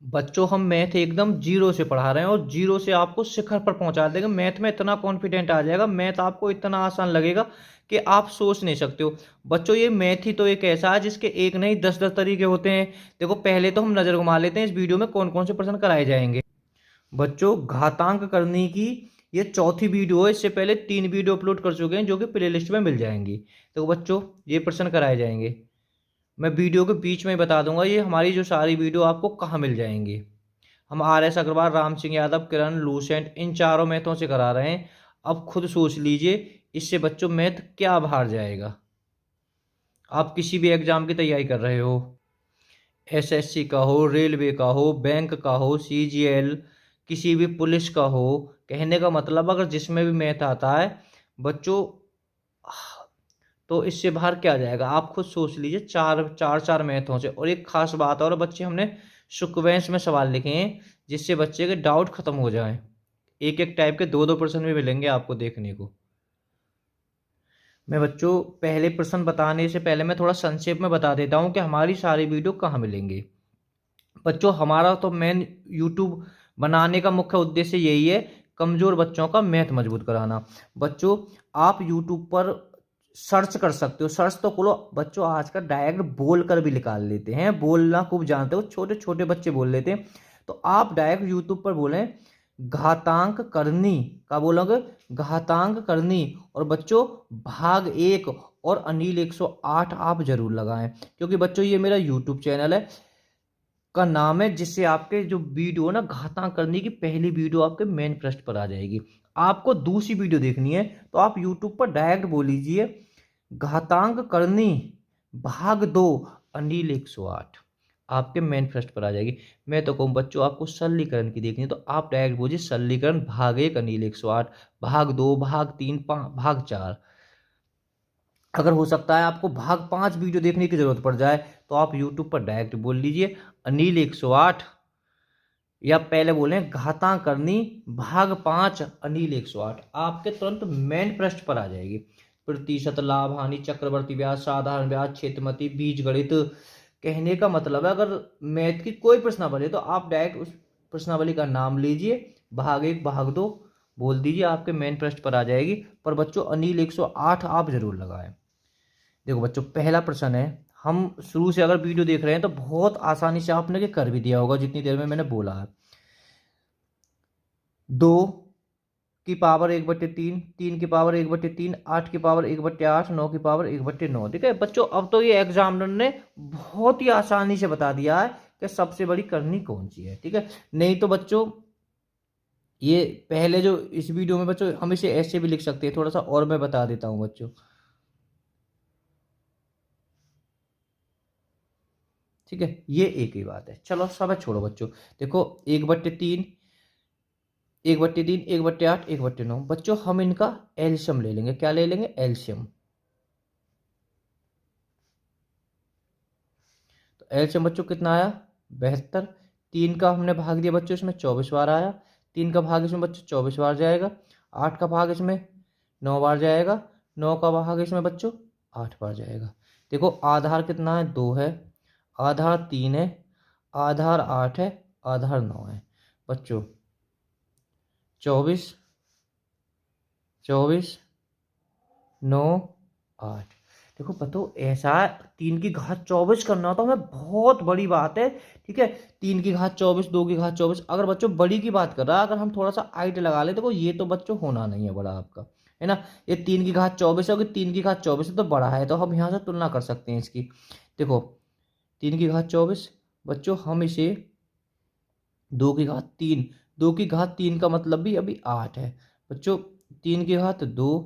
बच्चों हम मैथ एकदम जीरो से पढ़ा रहे हैं और जीरो से आपको शिखर पर पहुंचा देंगे। मैथ में इतना कॉन्फिडेंट आ जाएगा, मैथ आपको इतना आसान लगेगा कि आप सोच नहीं सकते हो। बच्चों ये मैथ ही तो एक ऐसा है जिसके एक नहीं 10-10 तरीके होते हैं। देखो पहले तो हम नजर घुमा लेते हैं इस वीडियो में कौन कौन से प्रश्न कराए जाएंगे। बच्चों घातांक करने की ये चौथी वीडियो है। इससे पहले 3 वीडियो अपलोड कर चुके हैं जो कि प्ले लिस्ट में मिल जाएंगी। तो बच्चों ये प्रश्न कराए जाएंगे। मैं वीडियो के बीच में ही बता दूंगा ये हमारी जो सारी वीडियो आपको कहाँ मिल जाएंगी। हम RS अग्रवाल, राम सिंह यादव, किरण, लूसेंट इन चारों मैथों से करा रहे हैं। अब खुद सोच लीजिए इससे बच्चों मैथ क्या बाहर जाएगा। आप किसी भी एग्जाम की तैयारी कर रहे हो, SSC का हो, रेलवे का हो, बैंक का हो, CGL, किसी भी पुलिस का हो, कहने का मतलब अगर जिसमें भी मैथ आता है बच्चों तो इससे बाहर क्या जाएगा। आप खुद सोच लीजिए, चार चार चार मैथों से। और एक खास बात और बच्चे, हमने सीक्वेंस में सवाल लिखे हैं जिससे बच्चे के डाउट खत्म हो जाएं। एक एक टाइप के 2-2 प्रश्न भी मिलेंगे आपको देखने को। मैं बच्चों पहले प्रश्न बताने से पहले मैं थोड़ा संक्षेप में बता देता हूँ कि हमारी सारी वीडियो कहाँ मिलेंगी। बच्चों हमारा तो मेन यूट्यूब बनाने का मुख्य उद्देश्य यही है, कमजोर बच्चों का मैथ मजबूत कराना। बच्चों आप यूट्यूब पर सर्च कर सकते हो, सर्च तो खोलो बच्चों, आजकल डायरेक्ट बोल कर भी निकाल लेते हैं, बोलना खूब जानते हो, छोटे छोटे बच्चे बोल लेते हैं। तो आप डायरेक्ट यूट्यूब पर बोलें घातांक करनी, का बोलोगे घातांक करनी, और बच्चों भाग 1 और अनिल 108 आप जरूर लगाएं, क्योंकि बच्चों ये मेरा यूट्यूब चैनल है का नाम है, जिससे आपके जो वीडियो ना घातांक करने की पहली वीडियो आपके मेन पृष्ठ पर आ जाएगी। आपको दूसरी वीडियो देखनी है तो आप यूट्यूब पर डायरेक्ट बोल लीजिए घातांक करनी भाग 2 अनिल 108, आपके मेन पृष्ठ पर आ जाएगी। मैं तो कहूँ बच्चों आपको सरलीकरण की देखनी है तो आप डायरेक्ट बोलिए सरलीकरण भाग 1 अनिल 108, भाग 2, भाग 3, भाग 4। अगर हो सकता है आपको भाग 5 वीडियो देखने की जरूरत पड़ जाए तो आप यूट्यूब पर डायरेक्ट बोल लीजिए अनिल 108, या पहले बोले घातांक करनी भाग 5 अनिल 108, आपके तुरंत मेन पृष्ठ पर आ जाएगी। प्रतिशत, लाभ, हानि, चक्रवर्ती ब्याज, साधारण ब्याज, क्षेत्रमती, बीजगणित, कहने का मतलब है अगर मैथ की कोई प्रश्नावली तो आप डायरेक्ट उस प्रश्नावली का नाम लीजिए, भाग 1 भाग 2 बोल दीजिए, आपके मेन पृष्ठ पर आ जाएगी। पर बच्चों अनिल 108 आप जरूर लगाएं। देखो बच्चों पहला प्रश्न है, हम शुरू से अगर वीडियो देख रहे हैं तो बहुत आसानी से आपने के कर भी दिया होगा जितनी देर में मैंने बोला है। 2 की पावर 1/3, 3 की पावर 1/3, 8 की पावर 1/8, 9 की पावर 1/9। ठीक है बच्चों, अब तो ये एग्जामिनर ने बहुत ही आसानी से बता दिया है कि सबसे बड़ी करनी कौन सी है। ठीक है, नहीं तो बच्चों ये पहले जो इस वीडियो में बच्चों हम इसे ऐसे भी लिख सकते हैं, थोड़ा सा और मैं बता देता हूं बच्चों। ठीक है, ये एक ही बात है। चलो सब छोड़ो बच्चों, देखो 1/3, 1/3, 1/8, 1/9। बच्चों हम इनका एल्शियम ले लेंगे। क्या ले लेंगे? एल्शियम। तो एल्शियम बच्चों कितना आया? 72। 3 का हमने भाग दिया बच्चों, इसमें 24 बार आया। 3 का भाग इसमें बच्चों 24 बार जाएगा। 8 का भाग इसमें 9 बार जाएगा। 9 का भाग इसमें बच्चों 8 बार जाएगा। देखो आधार कितना है? 2 है, आधार 3 है, आधार 8 है, आधार 9 है। बच्चों 24, 24, 9, 8। देखो बताओ ऐसा 3 की घात 24 करना तो हमें बहुत बड़ी बात है। ठीक है, 3 की घात 24, 2 की घात 24। अगर बच्चों बड़ी की बात कर रहा है, अगर हम थोड़ा सा आइट लगा ले, देखो ये तो बच्चों होना नहीं है बड़ा आपका, है ना। ये 3 की घात 24 है, 3 की घात 24 तो बड़ा है, तो हम यहाँ से तुलना कर सकते हैं इसकी। देखो 3 की घात 24 बच्चों, हम इसे 2 की घात 3, 2 की घात 3 का मतलब भी अभी 8 है बच्चों। 3 की घात 2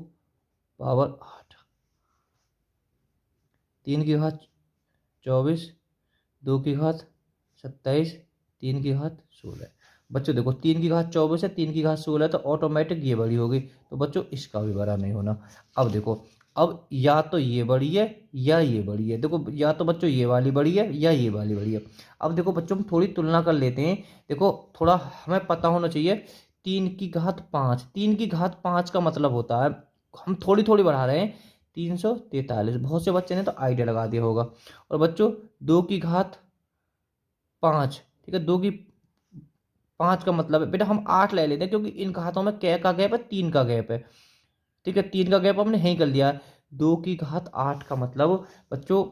पावर 8, 3 की घात 24, 2 की घात 27, 3 की घात 16। बच्चों देखो 3 की घात 24 है, 3 की घात 16 तो ऑटोमेटिक ये बड़ी होगी, तो बच्चों इसका भी बड़ा नहीं होना। अब देखो, अब या तो ये बड़ी है या ये बड़ी है। देखो या तो बच्चों ये वाली बड़ी है या ये वाली बड़ी है। अब देखो बच्चों हम थोड़ी तुलना कर लेते हैं। देखो थोड़ा हमें पता होना चाहिए, 3 की घात 5, 3 की घात 5 का मतलब होता है, हम थोड़ी थोड़ी बढ़ा रहे हैं, 343। बहुत से बच्चे ने तो आइडिया लगा दिया होगा। और बच्चों 2 की घात 5, ठीक है। 2 की 5 का मतलब है बेटा हम 8 ले लेते हैं, क्योंकि इन घातों में क्या का गैप है, 3 का गैप है। ठीक है, 3 का गैप हमने यहीं कर लिया है। 2 की घात 8 का मतलब बच्चों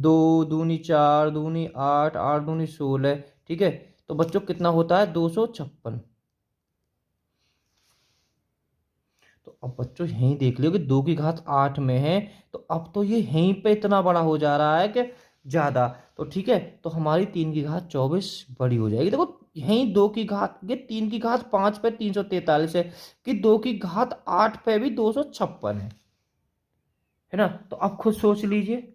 2 दूनी 4 दूनी 8 8 दूनी 16। ठीक है, तो बच्चों कितना होता है, 256। तो अब बच्चों यहीं देख लियो कि 2 की घात 8 में है, तो अब तो ये यहीं पे इतना बड़ा हो जा रहा है कि ज्यादा। तो ठीक है, तो हमारी 3 की घात 24 बड़ी हो जाएगी। देखो यहीं 2 की घात, ये 3 की घात 5 पे 343 है, कि 2 की घात 8 पे भी 256 है ना। तो अब खुद सोच लीजिए।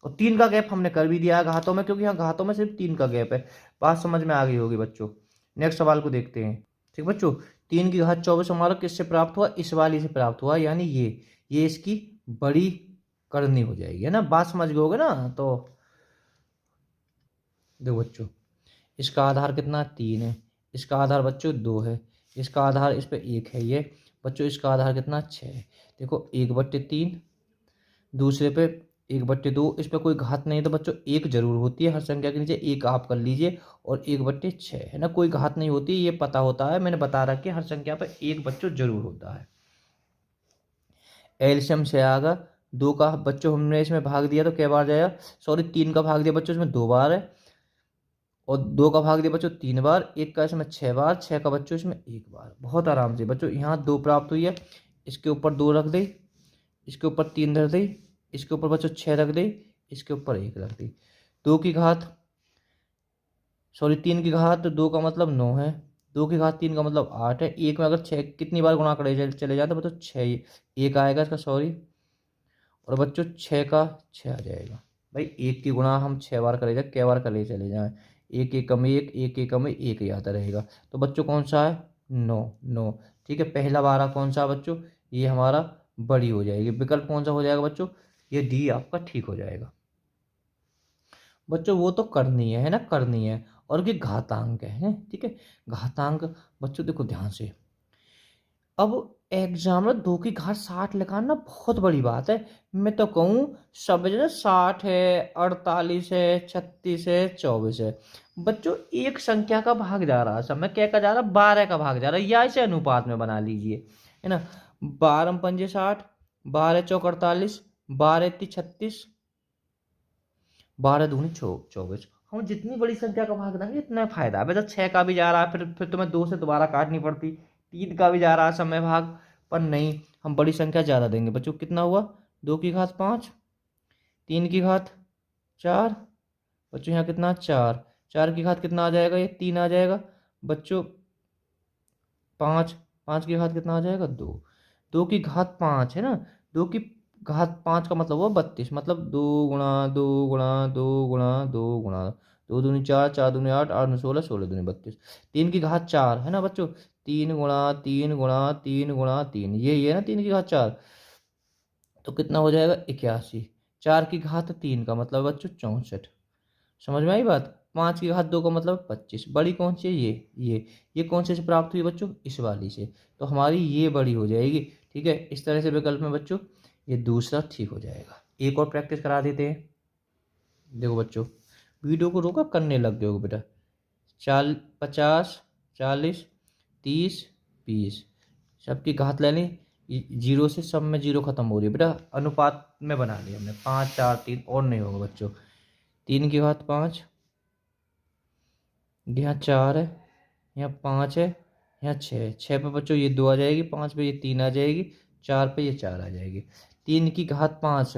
और 3 का गैप हमने कर भी दिया है घातों में, क्योंकि यहाँ घातों में सिर्फ 3 का गैप है। बात समझ में आ गई होगी बच्चों। नेक्स्ट सवाल को देखते हैं। ठीक बच्चों, 3 की घात 24 हमारा किससे प्राप्त हुआ, इस वाली से प्राप्त हुआ, यानी ये इसकी बड़ी करनी हो जाएगी, है ना। बात समझ गए होगे ना। तो देखो बच्चों, इसका आधार कितना, 3 है। इसका आधार बच्चों 2 है। इसका आधार इस पे 1 है ये। बच्चों इसका आधार कितना, 6 है। देखो 1/3, दूसरे पे 1/2। इस पे कोई घात नहीं है, तो बच्चों एक जरूर होती है हर संख्या के नीचे, एक आप कर लीजिए। और 1/6 है ना, कोई घात नहीं होती, ये पता होता है, मैंने बता रखा है हर संख्या पर एक बच्चों जरूर होता है। एलसीएम से आएगा 2 का बच्चों हमने इसमें भाग दिया तो क्या बार जाएगा, सॉरी 3 का भाग दिया बच्चों इसमें 2 बार है। और 2 का भाग दिया बच्चों 3 बार, 1 का इसमें 6 बार, 6 का बच्चों इसमें 1 बार। बहुत आराम से बच्चों यहाँ 2 प्राप्त हुई है, इसके ऊपर 2 रख दे, इसके ऊपर 3 रख दे, इसके ऊपर बच्चों 6 रख दे, इसके ऊपर 1 रख दे। 2 की घात, सॉरी 3 की घात 2 का मतलब 9 है, 2 की घात 3 का मतलब 8 है। एक में अगर 6 कितनी बार गुणा करे चले जाते बच्चों, 6 एक आएगा इसका, सॉरी। और बच्चों 6 का 6 आ जाएगा। भाई एक की गुणा हम 6 बार करे जाए, कै बार करे चले जाएं, एक एक कम एक, एक एक कम एक ही आता रहेगा। तो बच्चों कौन सा है, 9 9। ठीक है, पहला बारह कौन सा बच्चों, ये हमारा बड़ी हो जाएगी। विकल्प कौन सा हो जाएगा बच्चों, ये डी आपका ठीक हो जाएगा। बच्चों वो तो करनी है ना, करनी है। और ये घातांक है, ठीक है। घातांक बच्चों देखो ध्यान से, अब एग्जाम में 2 की घात 60 लगाना बहुत बड़ी बात है। मैं तो कहूँ सब जगह 60 है, 48 है, 36 है, 24 है। बच्चों एक संख्या का भाग जा रहा है, सब में क्या का जा रहा है, 12 का भाग जा रहा है, या इसे अनुपात में बना लीजिए, है ना। 12 पंजे 60, 12 चौक 48, 12 इतनी 36, 12 दूनी 24। हम जितनी बड़ी संख्या का भाग देंगे इतना फायदा है। वैसे 6 का भी जा रहा है, फिर तुम्हें 2 से दोबारा काटनी पड़ती। 3 का भी जा रहा है समय भाग, पर नहीं, हम बड़ी संख्या ज़्यादा देंगे बच्चों। कितना हुआ, 2 की घात 5, 3 की घात 4, बच्चों यहाँ कितना 4, 4 की घात कितना आ जाएगा, ये 3 आ जाएगा बच्चों। 5, 5 की घात कितना आ जाएगा, 2, 2 की घात 5 है ना। 2 की घात 5 का मतलब हुआ 32, मतलब 2 गुणा 2 गुणा 2 गुणा 2 गुणा 2 दूनी 4, 4 दूनी 8, 8 दूनी 16, 16 दूनी 32। 3 की घात 4 है ना बच्चों, 3 गुणा 3 गुणा 3 गुणा 3, ये है ना 3 की घात 4। तो कितना हो जाएगा, 81। 4 की घात 3 का मतलब बच्चों 64। समझ में आई बात। 5 की घात 2 का मतलब 25। बड़ी कौन सी है, ये कौन से प्राप्त हुई बच्चों, इस वाली से। तो हमारी ये बड़ी हो जाएगी। ठीक है, इस तरह से विकल्प में बच्चों ये दूसरा ठीक हो जाएगा। एक और प्रैक्टिस करा देते हैं। देखो बच्चों, वीडियो को रोका, करने लग गए हो बेटा। 50, 40, 30, 20, सबकी घात ले लें। जीरो से सब में जीरो खत्म हो रही है बेटा, अनुपात में बना लिया हमने। 5 4 3 और नहीं होगा बच्चों। 3 की घात 5, यहाँ 4 है, यहाँ 5 है, यहाँ 6 है। 6 पे बच्चों ये 2 आ जाएगी, 5 पे ये 3 आ जाएगी, 4 पे ये 4 आ जाएगी। 3 की घात 5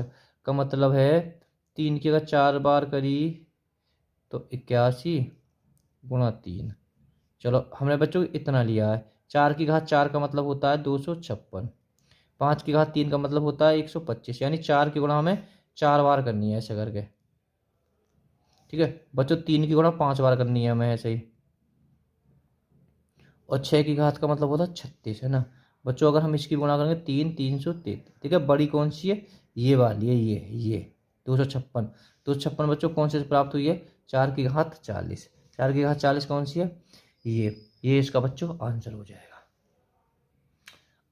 का मतलब है 3 की अगर 4 बार करी तो 81 गुणा 3। चलो हमने बच्चों इतना लिया है। 4 की घात 4 का मतलब होता है 256। 5 की घात 3 का मतलब होता है 125, यानी 4 की गुणा हमें 4 बार करनी है ऐसे करके। ठीक है बच्चों, 3 की गुणा 5 बार करनी है हमें ऐसे ही। और 6 की घात का मतलब होता है 36, है ना बच्चों। अगर हम इसकी गुणा करेंगे 3 333, ठीक है। बड़ी कौन सी है, ये वाली है, ये 256। 256 बच्चों कौन से प्राप्त हुई है, 4 की घात 40। 4 की घात 40 कौन सी है, ये इसका बच्चों आंसर हो जाएगा।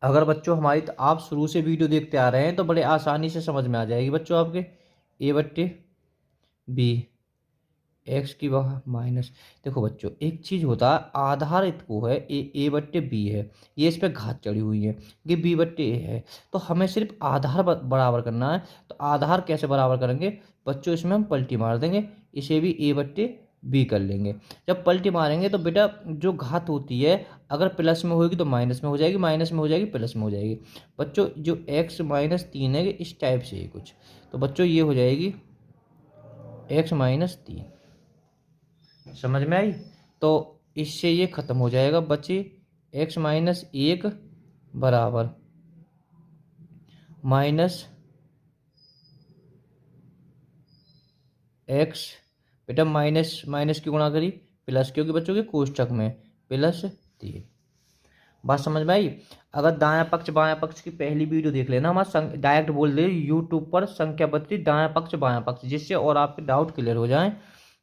अगर बच्चों हमारी तो आप शुरू से वीडियो देखते आ रहे हैं तो बड़े आसानी से समझ में आ जाएगी बच्चों आपके। A/B एक्स की वह माइनस। देखो बच्चों एक चीज़ होता है, आधार को है ए बट्टे बी है, ये इस पे घात चढ़ी हुई है, ये बी बट्टे ए है, तो हमें सिर्फ आधार बराबर करना है। तो आधार कैसे बराबर करेंगे बच्चों, इसमें हम पलटी मार देंगे, इसे भी ए बट्टे बी कर लेंगे। जब पलटी मारेंगे तो बेटा जो घात होती है अगर प्लस में होगी तो माइनस में हो जाएगी, माइनस में हो जाएगी प्लस में हो जाएगी। बच्चों जो एक्स माइनस 3 है इस टाइप से है कुछ, तो बच्चों ये हो जाएगी एक्स माइनस 3। समझ में आई? तो इससे ये खत्म हो जाएगा, बचे एक्स माइनस 1 बराबर माइनस एक्स। बेटा माइनस माइनस की गुणा करी प्लस, क्योंकि बच्चों के कोष्टक में प्लस 3। बात समझ में आई? अगर दायां पक्ष बायां पक्ष की पहली वीडियो देख लेना, हमारा डायरेक्ट बोल दे यूट्यूब पर संख्या पद्धति दायां पक्ष बायां पक्ष, जिससे और आपके डाउट क्लियर हो जाएं।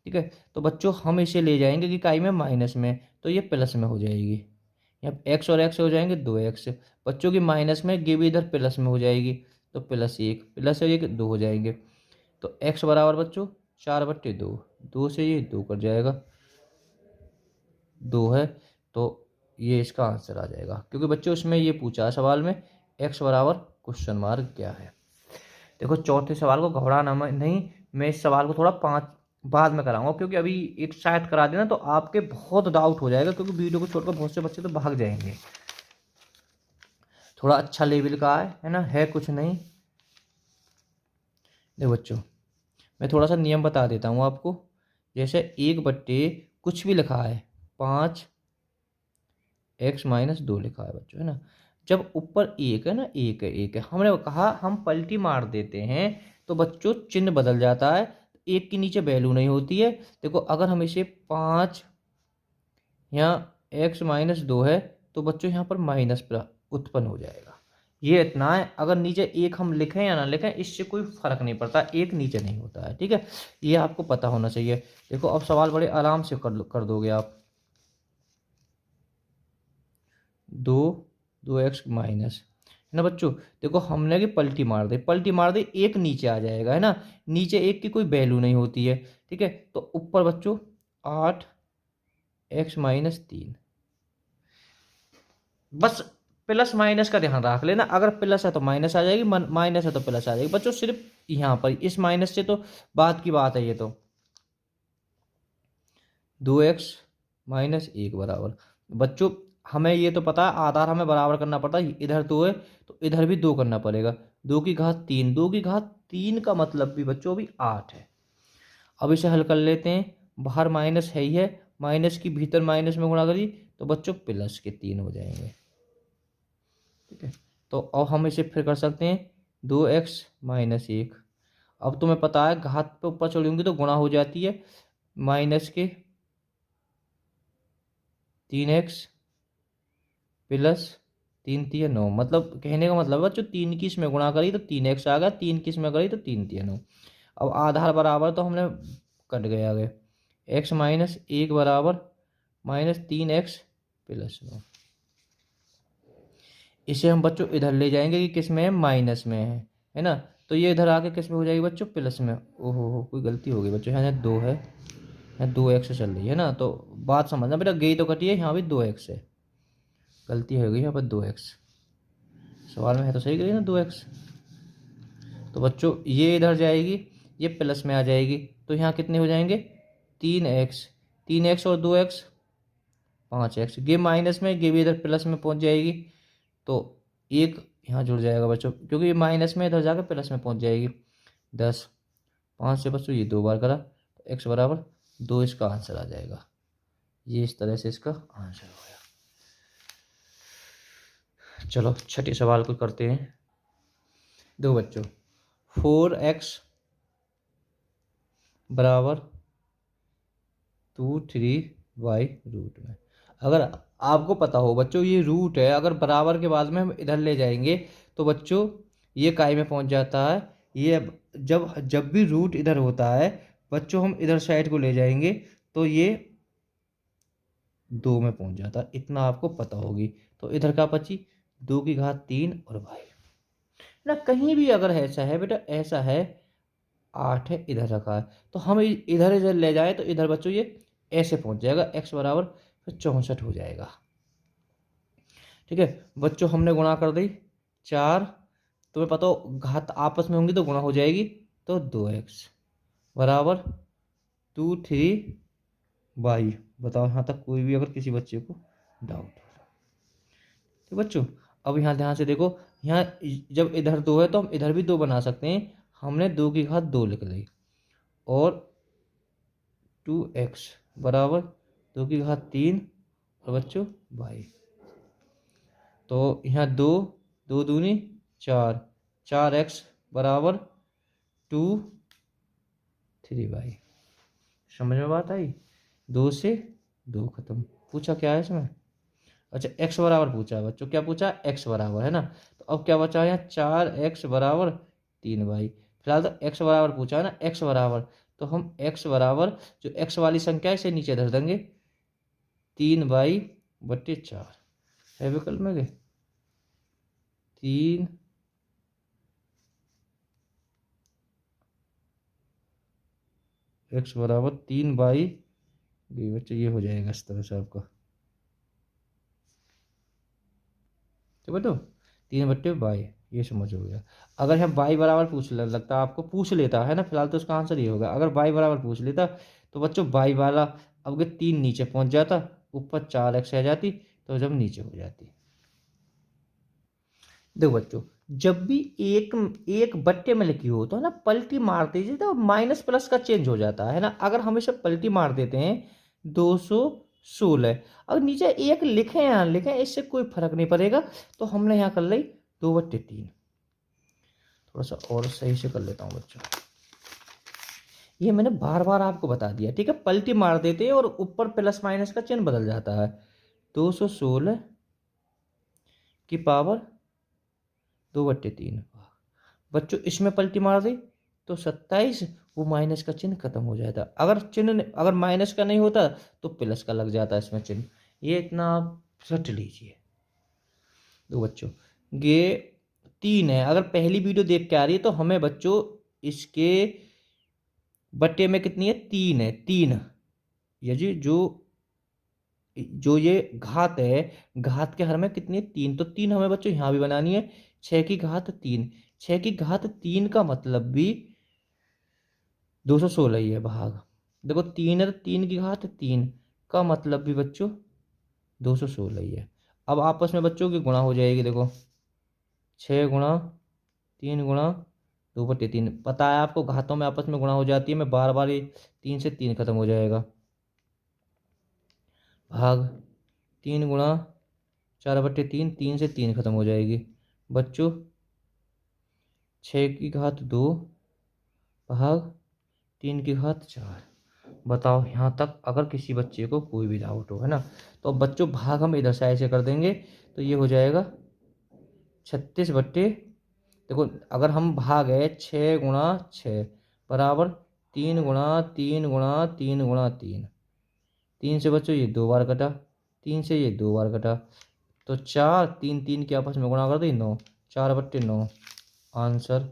ठीक है, तो बच्चों हम इसे ले जाएंगे कि काई में माइनस में, तो ये प्लस में हो जाएगी। यहाँ एक्स और एक्स हो जाएंगे 2x। बच्चों की माइनस में ये भी इधर प्लस में हो जाएगी, तो +1 +1 2 हो जाएंगे। तो x बराबर बच्चों 4/2, 2 से ये 2 कट जाएगा, 2 है, तो ये इसका आंसर आ जाएगा। क्योंकि बच्चों इसमें ये पूछा है सवाल में x बराबर क्वेश्चन मार्क क्या है। देखो चौथे सवाल को घबराना नहीं, मैं इस सवाल को थोड़ा 5 बाद में कराऊंगा, क्योंकि अभी एक शायद करा देना तो आपके बहुत डाउट हो जाएगा, क्योंकि वीडियो को छोड़कर बहुत से बच्चे तो भाग जाएंगे। थोड़ा अच्छा लेवल का है ना, है कुछ नहीं। देखो बच्चों मैं थोड़ा सा नियम बता देता हूँ आपको। जैसे 1/, कुछ भी लिखा है 5 x माइनस 2 लिखा है बच्चों, है ना। जब ऊपर एक है ना, एक है एक है, हमने कहा हम पलटी मार देते हैं तो बच्चों चिन्ह बदल जाता है, एक के नीचे वैल्यू नहीं होती है। देखो अगर हम इसे 5 यहाँ x माइनस 2 है तो बच्चों यहाँ पर माइनस उत्पन्न हो जाएगा। ये इतना है, अगर नीचे एक हम लिखें या ना लिखें इससे कोई फर्क नहीं पड़ता, एक नीचे नहीं होता है। ठीक है, ये आपको पता होना चाहिए। देखो अब सवाल बड़े आराम से कर दोगे आप। 2x माइनस, है ना बच्चों। देखो हमने कि पलटी मार दी, पलटी मार दी, एक नीचे आ जाएगा, है ना। नीचे एक की कोई वैल्यू नहीं होती है। ठीक है, तो ऊपर बच्चों 8x माइनस 3। बस प्लस माइनस का ध्यान रख लेना, अगर प्लस है तो माइनस आ जाएगी, माइनस है तो प्लस आ जाएगी बच्चों। सिर्फ यहाँ पर इस माइनस से तो बात की बात है ये तो। 2x माइनस 1 बराबर बच्चों, हमें ये तो पता है आधार हमें बराबर करना पड़ता है, इधर 2 है तो इधर भी 2 करना पड़ेगा। 2 की घात 3, 2 की घात 3 का मतलब भी बच्चों भी 8 है। अब इसे हल कर लेते हैं, बाहर माइनस है ही है, माइनस की भीतर माइनस में गुणा करी तो बच्चों प्लस के 3 हो जाएंगे। ठीक है, तो अब हम इसे फिर कर सकते हैं 2x माइनस 1। अब तुम्हें पता है घात पे ऊपर चढ़ी होंगी तो गुणा हो जाती है, माइनस के 3x प्लस 3 3 9, मतलब कहने का मतलब बच्चों 3 की इसमें गुणा करी तो 3x आ गया, 3 की इसमें करी तो 3 3 9। अब आधार बराबर तो हमने कट गया आगे, x माइनस 1 बराबर माइनस 3x प्लस 9। इसे हम बच्चों इधर ले जाएंगे कि किस में है, माइनस में है ना। तो ये इधर आके किस में हो जाएगी बच्चों, प्लस में। ओहो हो कोई गलती हो गई बच्चों, यहाँ 2 है, यहाँ 2x चल रही है ना, तो बात समझना बेटा, गई तो कटी है, यहाँ भी 2x है, गलती हो गई यहाँ पर 2x। सवाल में है तो सही करिए ना 2x। तो बच्चों ये इधर जाएगी, ये प्लस में आ जाएगी, तो यहाँ कितने हो जाएंगे 3x, 3x और 2x 5x। ये माइनस में, ये भी इधर प्लस में पहुँच जाएगी, तो एक यहाँ जुड़ जाएगा बच्चों, क्योंकि ये माइनस में इधर जाकर प्लस में पहुँच जाएगी। 10, 5 से बच्चों ये 2 बार करा तो x बराबर 2 इसका आंसर आ जाएगा। ये इस तरह से इसका आंसर हो गया। चलो छठे सवाल को करते हैं। दो बच्चों 4x बराबर 2 3y रूट में, अगर आपको पता हो बच्चों ये रूट है, अगर बराबर के बाद में हम इधर ले जाएंगे तो बच्चों ये काय में पहुंच जाता है। ये जब भी रूट इधर होता है बच्चों हम इधर साइड को ले जाएंगे तो ये 2 में पहुंच जाता है, इतना आपको पता होगी। तो इधर का बची 2 की घात 3 और y ना। कहीं भी अगर ऐसा है बेटा, ऐसा है 8 है, इधर रखा है, तो हम इधर इधर ले जाए तो इधर बच्चों ये ऐसे पहुंच जाएगा, x बराबर फिर 64 हो जाएगा। ठीक है बच्चों, हमने गुणा कर दी 4, तुम्हें पता हो घात आपस में होंगी तो गुणा हो जाएगी, तो 2x बराबर 23y। बताओ यहाँ तक कोई भी अगर किसी बच्चे को डाउट हो। ठीक बच्चों, अब यहाँ ध्यान से देखो, यहाँ जब इधर 2 है तो हम इधर भी 2 बना सकते हैं। हमने 2 की घात 2 लिख दी और 2x बराबर 2 की घात 3 और बच्चों y। तो यहाँ 2 2 दूनी 4, 4x बराबर 2 3y। समझ में बात आई? 2 से 2 खत्म। पूछा क्या है इसमें? अच्छा x बराबर पूछा है बच्चों, क्या पूछा? x बराबर है ना। तो अब क्या बचा है यहाँ? 4x बराबर 3y। फिलहाल तो x बराबर पूछा है ना, x बराबर, तो हम x बराबर जो x वाली संख्या है इसे नीचे धर देंगे, 3y/4 है विकल्प में 3 x बराबर 3y। बच्चों ये हो जाएगा इस तरह से आपका। तो बतो 3/y ये समझ हो गया। अगर यहाँ y बराबर पूछ लगता आपको पूछ लेता है ना, फिलहाल तो उसका आंसर ये होगा। अगर y बराबर पूछ लेता तो बच्चों y वाला अब के 3 नीचे पहुंच जाता, ऊपर 4x रह जाती, तो जब नीचे हो जाती। देखो बच्चों, जब भी एक बट्टे में लिखी हो तो है ना, पलटी मार दीजिए तो माइनस प्लस का चेंज हो जाता है ना। अगर हम इसे पलटी मार देते हैं 216, अगर नीचे एक लिखे या लिखे इससे कोई फर्क नहीं पड़ेगा। तो हमने यहाँ कर ली 2/3। थोड़ा सा और सही से कर लेता हूँ बच्चों, ये मैंने बार बार आपको बता दिया। ठीक है, पलटी मार देते हैं और ऊपर प्लस माइनस का चिन्ह बदल जाता है। 216 की पावर 2/3। बच्चों इसमें पलटी मार दी तो 27, वो माइनस का चिन्ह खत्म हो जाता। अगर माइनस का नहीं होता तो प्लस का लग जाता इसमें चिन्ह। ये इतना आप रट लीजिए। दो बच्चों, ये 3 है। अगर पहली वीडियो देख के आ रही है तो हमें बच्चों इसके बट्टे में कितनी है? 3 है। 3 ये जी जो ये घात है, घात के हर में कितनी है? 3। तो 3 हमें बच्चों यहाँ भी बनानी है। 6 की घात 3, 6 की घात 3 का मतलब भी 216 ही है भाग। देखो 3 है तो 3 की घात 3 का मतलब भी बच्चों 216 ही है। अब आपस में बच्चों की गुणा हो जाएगी। देखो 6 गुणा 3 गुणा 2/3। पता है आपको घातों में आपस में गुणा हो जाती है। मैं बार बार ये 3 से 3 खत्म हो जाएगा, भाग 3 गुणा 4/3, 3 से 3 खत्म हो जाएगी बच्चों। 6 की घात 2 भाग 3 की घात 4। बताओ यहाँ तक अगर किसी बच्चे को कोई भी डाउट हो, है ना। तो अब बच्चों भाग हम इधर से ऐसे कर देंगे तो ये हो जाएगा 36 देखो अगर हम भाग है 6 गुणा 6 बराबर 3 गुणा 3 गुणा 3 गुणा 3। 3 से बच्चों ये 2 बार कटा, 3 से ये 2 बार कटा, तो 4 3 3 के आपस में गुणा कर दी 9, 4/9 आंसर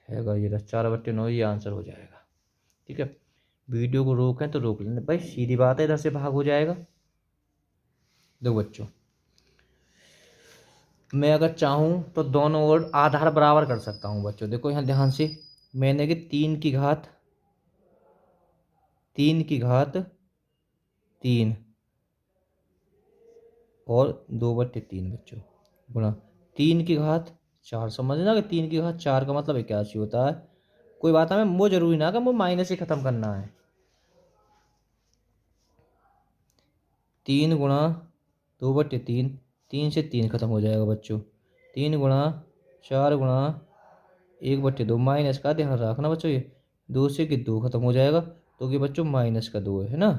हैगा ये 4/9, ये आंसर हो जाएगा। ठीक है, वीडियो को रोकें तो रोक लेना भाई, सीधी बात है, इधर से भाग हो जाएगा। देखो बच्चों, मैं अगर चाहूँ तो दोनों ओर आधार बराबर कर सकता हूँ बच्चों। देखो यहाँ ध्यान से, मैंने कि 3 की घात 3 और 2/3 बच्चों गुणा 3 की घात 4। समझना कि 3 की घात 4 का मतलब क्या चीज होता है। कोई बात है, वो जरूरी ना कि वो माइनस से खत्म करना है। 3 गुणा 2/3, 3 से 3 खत्म हो जाएगा बच्चों। 3 गुणा 4 गुणा 1/2 माइनस का ध्यान रखना बच्चों, ये 2 से कि 2 खत्म हो जाएगा, तो कि बच्चों माइनस का 2 है ना।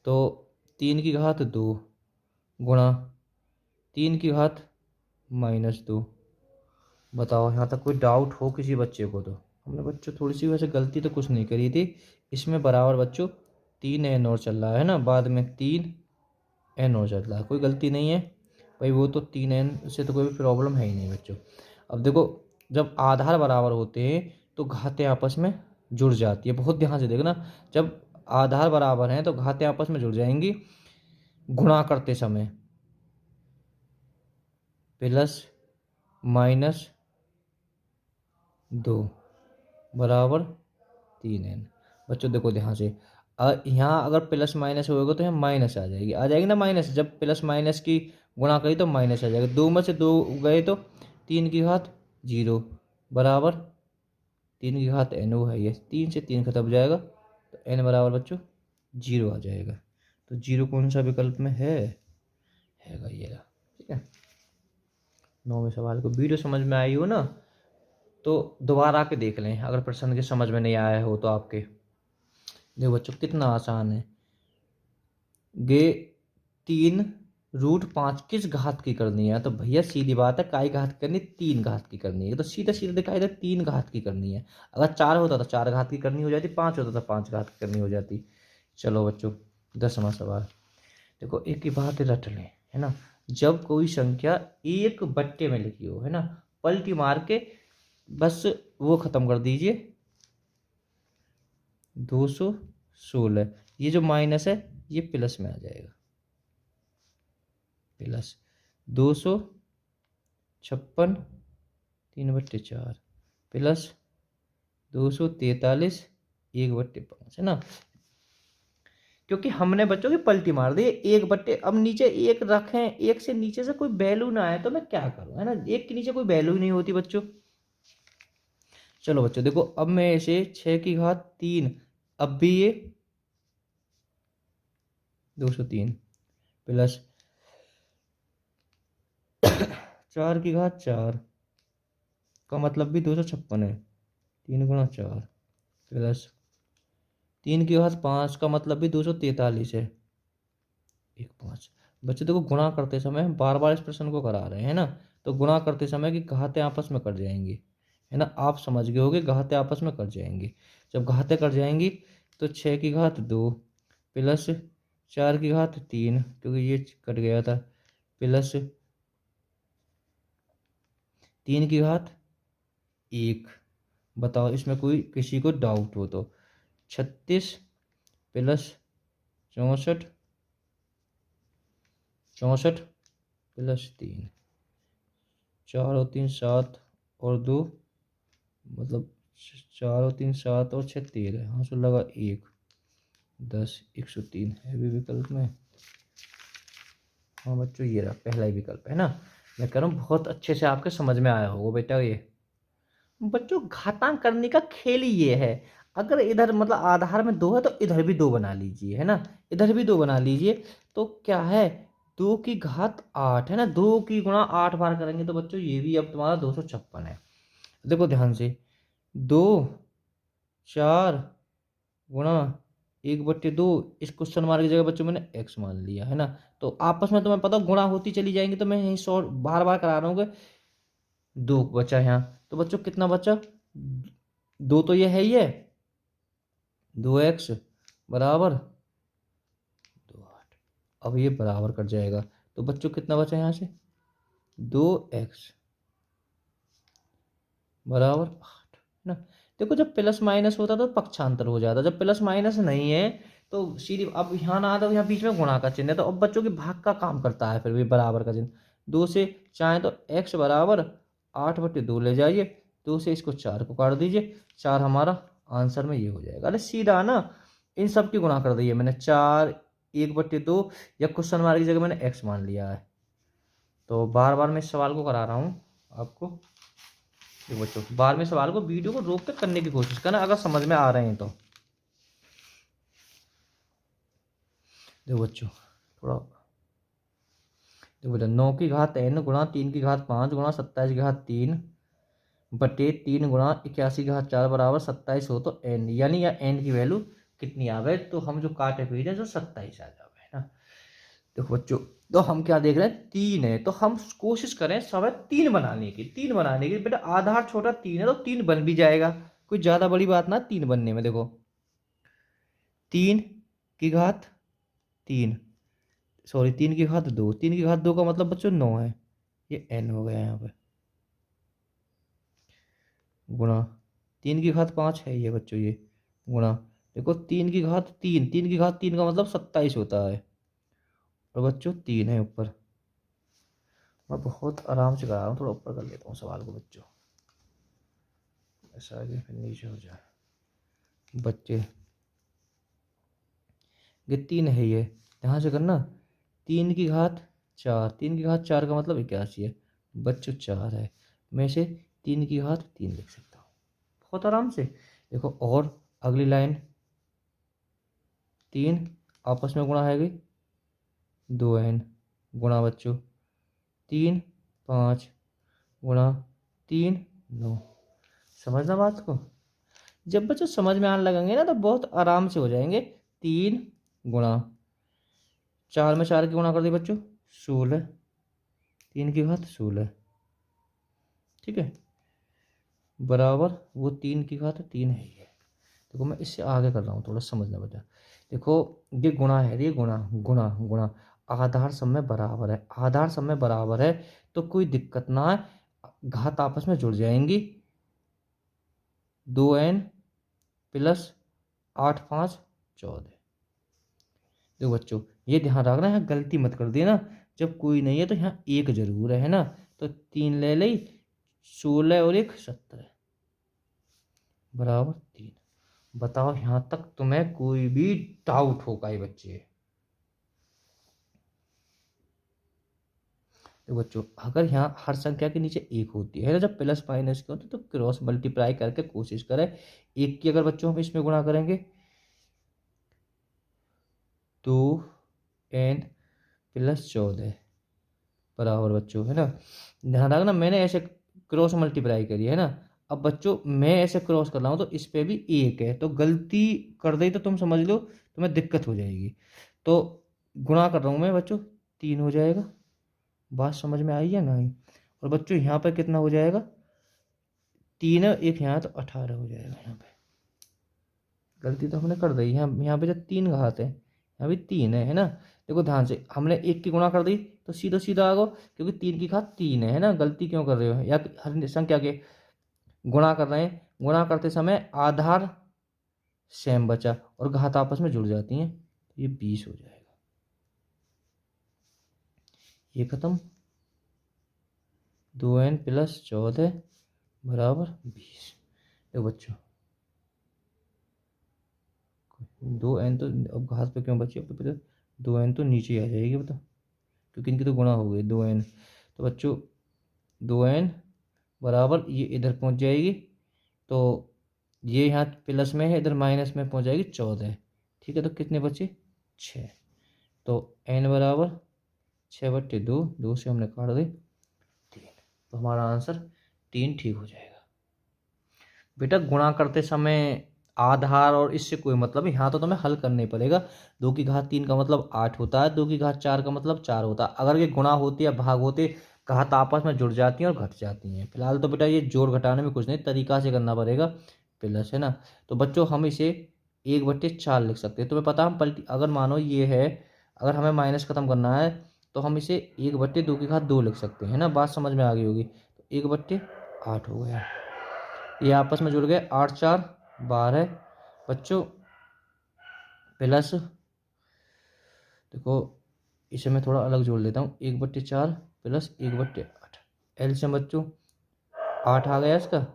तो 3 की घात 2 गुणा 3 की घात -2। बताओ यहाँ तक कोई डाउट हो किसी बच्चे को? तो हमने बच्चों थोड़ी सी वैसे गलती तो कुछ नहीं करी थी इसमें। बराबर बच्चों 3n और चल रहा है ना, बाद में 3n और चल रहा है, कोई गलती नहीं है भाई। वो तो 3n से तो कोई प्रॉब्लम है ही नहीं बच्चों। अब देखो, जब आधार बराबर होते हैं तो घातें आपस में जुड़ जाती है। बहुत ध्यान से देखना, जब आधार बराबर हैं तो घातें आपस में जुड़ जाएंगी गुणा करते समय। प्लस माइनस 2 बराबर 3n। बच्चों देखो ध्यान से, यहाँ अगर प्लस माइनस होगा तो यहाँ माइनस आ जाएगी ना माइनस। जब प्लस माइनस की गुणा करी तो माइनस आ जाएगा। 2 में से 2 गए तो 3 की घात 0 बराबर 3 की घात n वो है ये, 3 से 3 खत्म हो जाएगा तो n बराबर बच्चों 0 आ जाएगा। तो 0 कौन सा विकल्प में हैगा ये रहा। ठीक है, 9वें सवाल को वीडियो समझ में आई हो ना तो दोबारा के देख लें, अगर प्रश्न के समझ में नहीं आया हो तो आपके। देखो बच्चों कितना आसान है। गे 3√5 किस घात की करनी है? तो भैया सीधी बात है, काय घात की करनी? 3 घात की करनी है। तो सीधा सीधा दिखाई दे 3 घात की करनी है। अगर 4 होता तो 4 घात की करनी हो जाती, 5 होता तो 5 घात की करनी हो जाती। चलो बच्चों 10वां सवाल देखो, एक ही बात रट लें, है ना। जब कोई संख्या एक बट्टे में लिखी हो, है ना, पलटी मार के बस वो खत्म कर दीजिए। 216, ये जो माइनस है ये प्लस में आ जाएगा। प्लस 256 3/4 प्लस 243 1/5, है ना। क्योंकि हमने बच्चों की पलटी मार दी एक बट्टे, अब नीचे एक रखें, एक से नीचे से कोई वैल्यू ना आए तो मैं क्या करूं, है ना। एक के नीचे कोई वैल्यू ही नहीं होती बच्चों। चलो बच्चों देखो, अब मैं इसे 6 की घात 3, अब भी ये 203 प्लस 4 की घात 4 का मतलब भी 256 है, 3 × 4 प्लस 3 की घात 5 का मतलब भी 243 है, 1 5। बच्चे देखो गुणा करते समय बार बार इस प्रश्न को करा रहे हैं ना, तो गुणा करते समय की घातें आपस में कट जाएंगी, है ना। आप समझ गए होगे घातें आपस में कट जाएंगी। जब घातें कट जाएंगी तो 6 की घात 2 प्लस 4 की घात 3, क्योंकि ये कट गया था, प्लस 3 की घात 1। बताओ इसमें कोई किसी को डाउट हो तो। 36 प्लस 64 प्लस 3, 4 और 3 7 और 2 मतलब 4 और 3 7 और 6 13, हाँ सो लगा 1 10 103 है भी विकल्प में। हाँ बच्चों ये रहा पहला ही विकल्प, है ना। मैं कह रहा हूँ बहुत अच्छे से आपके समझ में आया होगा बेटा। ये बच्चों घातांक करने का खेल ही ये है। अगर इधर मतलब आधार में 2 है तो इधर भी 2 बना लीजिए, है ना, इधर भी 2 बना लीजिए। तो क्या है 2 की घात 8, है ना, 2 की गुणा 8 बार करेंगे तो बच्चों ये भी अब तुम्हारा 256 है। देखो ध्यान से, 2 4 गुणा 1/2, इस क्वेश्चन मार्क की जगह बच्चों मैंने x मान लिया, है ना। तो आपस में तुम्हें पता गुणा होती चली जाएंगी, तो मैं यही 100 बार बार करा रहा हूँ कि 2 बचा यहाँ। तो बच्चों कितना बचा, 2 तो ये है ही है, 2x बराबर 2 8। अब ये बराबर कट जाएगा तो बच्चों कितना बचा यहाँ से, 2x बराबर 8, है ना। देखो जब प्लस माइनस होता तो पक्षांतर हो जाता, जब प्लस माइनस नहीं है तो सीधी, अब यहाँ ना आता, यहाँ बीच में गुणा का चिन्ह है तो अब बच्चों के भाग का काम करता है, फिर भी बराबर का चिन्ह। 2 से चाहे तो x बराबर 8/2 ले जाइए, 2 से इसको 4 को काट दीजिए, 4 हमारा आंसर में ये हो जाएगा। अरे सीधा ना, इन सब की गुणा कर दी है मैंने, 4 1/2 या क्वेश्चन मार्क की जगह मैंने x मान लिया है। तो बार बार मैं इस सवाल को करा रहा हूँ आपको। देखो बच्चों 12वें सवाल को वीडियो को रोक कर करने की कोशिश करना अगर समझ में आ रहे हैं तो। देखो बच्चों थोड़ा, देखो बच्चों 9 की घात n गुणा 3 की घात 5 गुणा 27 की घात 3 बटे 3 गुणा 81 की घात 4 बराबर 27 हो तो n, यानी या n की वैल्यू कितनी आवे, तो हम जो काटे पीटे जो 27 आ जावे, है ना। देखो बच्चों तो हम क्या देख रहे हैं, 3 है तो हम कोशिश करें सब 3 बनाने की, 3 बनाने की। बेटा आधार छोटा 3 है तो 3 बन भी जाएगा, कोई ज्यादा बड़ी बात ना 3 बनने में। देखो 3 की घात 3, सॉरी 3 की घात 2, 3 की घात 2 का मतलब बच्चों 9 है, ये n हो गया यहाँ पे, गुणा 3 की घात 5 है ये बच्चों, ये गुणा, देखो 3 की घात 3, 3 की घात 3 का मतलब 27 होता है, और बच्चों 3 है ऊपर। मैं बहुत आराम से करा रहा हूँ, थोड़ा ऊपर कर लेता हूँ सवाल को बच्चों, ऐसा आगे फिर नीचे हो जाए। बच्चे ये 3 है, ये यहाँ से करना, 3 की घात 4, 3 की घात 4 का मतलब 81 है बच्चों, 4 है, मैं से 3 की घात 3 लिख सकता हूँ बहुत आराम से। देखो और अगली लाइन, 3 आपस में गुणा है गई, 2n गुणा बच्चों 3 5 गुणा 3 9। समझना बात को, जब बच्चों समझ में आने लगेंगे ना तो बहुत आराम से हो जाएंगे। 3 गुणा 4 में 4 की गुणा कर दी बच्चों 16, 3 की घात 16, ठीक है, बराबर वो 3 की घात 3 है ये। देखो मैं इससे आगे कर रहा हूँ, थोड़ा समझना बच्चा। देखो ये गुणा है, ये गुणा गुणा गुणा, आधार सब में बराबर है, आधार सब में बराबर है तो कोई दिक्कत ना है, घात आपस में जुड़ जाएंगी। 2n plus 8 5 14। देखो बच्चों ये ध्यान रखना, यहाँ गलती मत कर देना, जब कोई नहीं है तो यहाँ एक जरूर है ना, तो 3 ले ली, 16 और 1 17 बराबर 3। बताओ यहाँ तक तुम्हें कोई भी डाउट होगा ये बच्चे? तो बच्चों अगर यहाँ हर संख्या के नीचे एक होती है ना, जब प्लस माइनस के होते तो क्रॉस मल्टीप्लाई करके कोशिश करें। एक की अगर बच्चों हम इसमें गुणा करेंगे 2n प्लस 14 बराबर बच्चों, है ना, ध्यान रखना मैंने ऐसे क्रॉस मल्टीप्लाई करी है ना, अब बच्चों मैं ऐसे क्रॉस कर रहा हूँ तो इस पे भी एक है, तो गलती कर दी तो तुम समझ लो तुम्हें दिक्कत हो जाएगी। तो गुणा कर रहा हूँ मैं बच्चों, 3 हो जाएगा, बात समझ में आई है ना? आई। और बच्चों यहाँ पर कितना हो जाएगा, 3 है, एक यहाँ तो 18 हो जाएगा। यहाँ पे गलती तो हमने कर दी, यहाँ पे जब 3 घात है, यहाँ भी 3 है ना। देखो ध्यान से, हमने एक की गुणा कर दी तो सीधा सीधा आ गो, क्योंकि 3 की घात 3 है ना। गलती क्यों कर रहे हो, या हर संख्या के गुणा कर रहे हैं, गुणा करते समय आधार सेम बचा और घात आपस में जुड़ जाती हैं, तो ये 20 हो जाएगा। ये खत्म, 2n प्लस 14 बराबर 20। देखो बच्चों 2n तो अब घात पे क्यों बची, अब तो पता 2n तो नीचे ही आ जाएगी बता, क्योंकि इनकी तो गुणा हो गई 2n। तो बच्चों 2n बराबर ये इधर पहुंच जाएगी, तो ये यहाँ प्लस में है, इधर माइनस में पहुंच जाएगी 14, ठीक है। तो कितने बचे 6, तो n बराबर 6/2, 2 से हमने काट दी 3, तो हमारा आंसर 3 ठीक हो जाएगा। बेटा गुणा करते समय आधार और इससे कोई मतलब, यहाँ तो तुम्हें हल करना ही पड़ेगा। 2 की घात 3 का मतलब 8 होता है, 2 की घात 4 का मतलब 4 होता है। अगर ये गुणा होती है भाग होते, घात आपस में जुड़ जाती हैं और घट जाती हैं। फिलहाल तो बेटा ये जोड़ घटाने में कुछ नहीं, तरीका से करना पड़ेगा, प्लस, है ना। तो बच्चों हम इसे 1/4 लिख सकते हैं। तुम्हें पता हम पलटी, अगर मानो ये है, अगर हमें माइनस खत्म करना है तो हम इसे 1/2 की घात 2 लिख सकते हैं ना। बात समझ में आ गई होगी, तो 1/8 हो गया, ये आपस में जुड़ गए, 8 4 12 बच्चों, प्लस देखो इसे मैं थोड़ा अलग जोड़ लेता हूँ, 1/4 प्लस 1/8 एलसीएम बच्चों 8 आ गया इसका,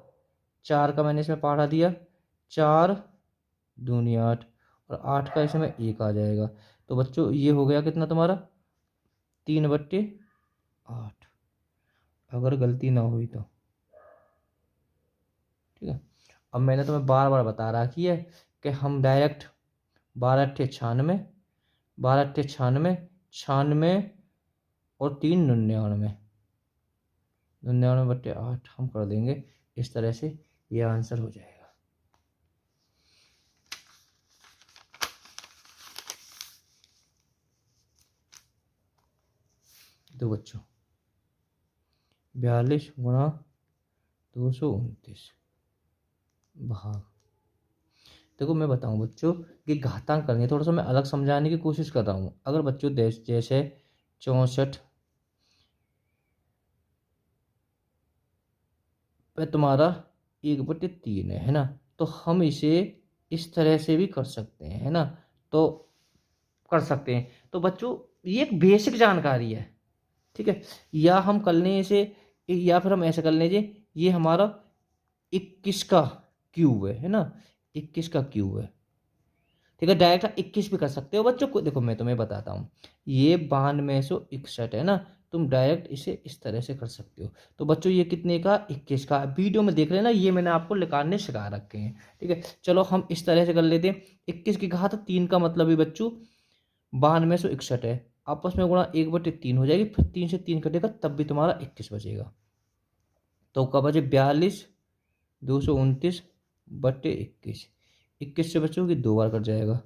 4 का मैंने इसमें पढ़ा दिया, 4 दूनी 8 और 8 का इसमें 1 आ जाएगा। तो बच्चों ये हो गया कितना तुम्हारा 3/8, अगर गलती ना हुई तो, ठीक है। अब मैंने तुम्हें बार बार बता रखी है कि हम डायरेक्ट 12×8 = 96, 12×8 = 96 और 3 99, 99/8 हम कर देंगे। इस तरह से ये आंसर हो जाएगा। तो बच्चों 42 गुणा 229 भाग, देखो मैं बताऊं बच्चों कि घातांक करनी है, थोड़ा सा मैं अलग समझाने की कोशिश कर रहा हूँ। अगर बच्चों जैसे 64 पे तुम्हारा 1/3 है ना। तो हम इसे इस तरह से भी कर सकते हैं, है ना। तो कर सकते हैं। तो बच्चों ये एक बेसिक जानकारी है, ठीक है। या हम कर लें इसे, या फिर हम ऐसे कर लीजिए, ये हमारा 21 का क्यूब है ना, 21 का क्यूब है, ठीक है। डायरेक्ट 21 भी कर सकते हो बच्चों को। देखो मैं तुम्हें बताता हूँ, ये 9261 है ना, तुम डायरेक्ट इसे इस तरह से कर सकते हो। तो बच्चों ये कितने का, 21 का। वीडियो में देख रहे हैं ना, ये मैंने आपको निकालने सिखा रखे हैं, ठीक है। चलो हम इस तरह से कर लेते हैं। 21 की घात 3 का मतलब ही बच्चों 9261 है। आपस में गुणा 1/3 हो जाएगी, फिर 3 से 3 कटेगा, तब भी तुम्हारा 21 बचेगा। तो कब बचे, 42,229/21। 21 से बच्चों की 2 बार कट जाएगा,